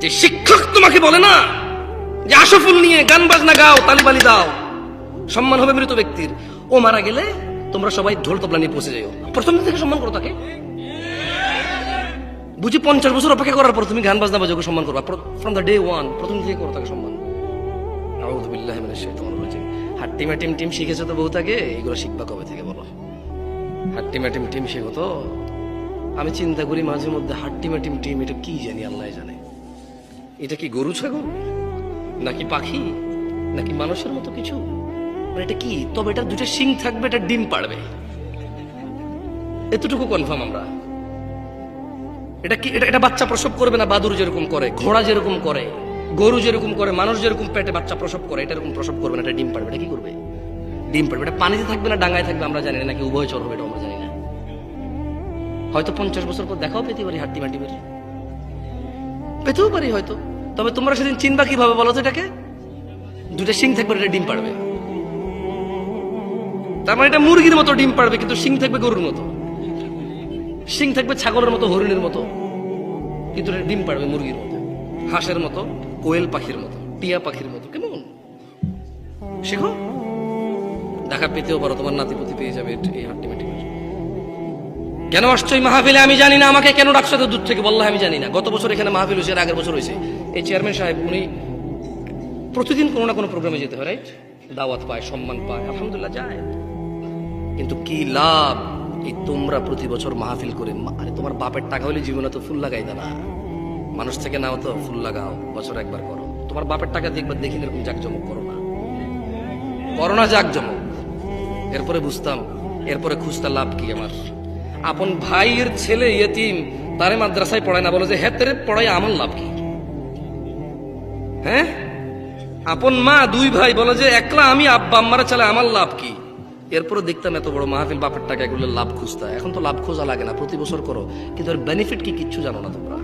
যে শিক্ষক তোমাকে বলে না যে আশফুল নিয়ে গান বাজনা গাও, তালিবালি দাও, সম্মান হবে মৃত ব্যক্তির, ও মারা গেলে তোমরা সবাই ঢোল তবলা নিয়ে পৌঁছে যাও, প্রথম দিন থেকে সম্মান করো তাকে। বুঝি 50 বছর অপেক্ষা করার পর তুমি গান বাজনা বাজাও সম্মান করবা, ফ্রম দ্য ডে ওয়ান প্রথম থেকে করো তাকে সম্মান। আউযু বিল্লাহি মিনাশ শাইতানির রাজিম। হাট্টি ম্যাটিম টিম শিখেছো তো বহুত আগে, এগুলো শিখবা কবে থেকে বলো? হাট্টি ম্যাটিম টিম শিখো তো। আমি চিন্তা করি মাঝে মধ্যে হাট্টি ম্যাটিম টিম এটা কি জানি, আল্লাহ জানে। এটা কি গরু ছাগল নাকি পাখি নাকি মানুষের মতো কিছু, এটা কি? তবে এটা দুটো শিং থাকবে, এটা ডিম পাড়বে, এতটুকু কনফার্ম আমরা। এটা কি? এটা বাচ্চা প্রসব করবে না, বাদুর যেরকম করে, ঘোড়া যেরকম করে, গরু যেরকম করে, মানুষ যেরকম পেটে বাচ্চা প্রসব করে, এটা এরকম প্রসব করবে না, এটা ডিম পাড়বে। এটা কি করবে? ডিম পাড়বে। এটা পানিতে থাকবে না ডাঙায় থাকবে আমরা জানি না, নাকি উভয়চর হবে এটা আমরা জানি না। হয়তো 50 বছর পর দেখাও পেতে পারি, হাট্টি মাটি বের পেতেও পারি হয়তো। তবে তোমরা সেদিন চিনবা কিভাবে বলো তো? এটাকে দুটা শিং থাকবে, এটা ডিম পাড়বে। তার মানে এটা মুরগির মতো ডিম পাড়বে, কিন্তু শিং থাকবে গরুর মতো, শিং থাকবে ছাগলের মতো, হরিণের মতো, কিন্তু এটা ডিম পাড়বে মুরগির মতো, হাঁসের মতো, কোয়েল পাখির মতো, টিয়া পাখির মতো। কেমন শেখো, দেখা পেতেও পারো, তোমার নাতিপতি পেয়ে যাবে এই হাট্টি মাটি। কেন আসছো এই মাহফিলে আমি জানি না, আমাকে কেন ডাকছো এত দূর থেকে বললাম আমি জানি না। গত বছর এখানে মাহফিল হয়েছে, আগের বছর হয়েছে। এই চেয়ারম্যান সাহেব উনি প্রতিদিন কোনো না কোনো প্রোগ্রামে যেতে হয়, রাইট? দাওয়াত পায়, সম্মান পায়, আলহামদুলিল্লাহ যায়। কিন্তু কি লাভ এই তোমরা প্রতি বছর মাহফিল করে? আরে তোমার বাপের টাকা হলে জীবনে তো ফুল লাগাই না, মানুষ থেকে নাও তো ফুল লাগাও, বছর একবার করো। তোমার বাপের টাকা দিয়ে একবার দেখি এরকম জাকজমক করো না, করো না জাকজমক। এরপরে বুঝতাম, এরপরে খুঁজতে লাভ কি আমার? আপন ভাইয়ের ছেলে ইয়েতিম, তারে মাদ্রাসায় পড়ায় না, বলে যে হ্যাঁ তেরে পড়ায় আমার লাভ কি? হ্যাঁ, আপন মা দুই ভাই বলে যে একলা আমি আব্বা আম্মারা চালে আমার লাভ কি? এরপরে দেখতাম এত বড় মাহফিল, বাপের টাকা এগুলো লাভ খুঁজতা। এখন তো লাভ খোঁজা লাগে না, প্রতি বছর করো, কিন্তু এর বেনিফিট কি কিচ্ছু জানো না তোমরা।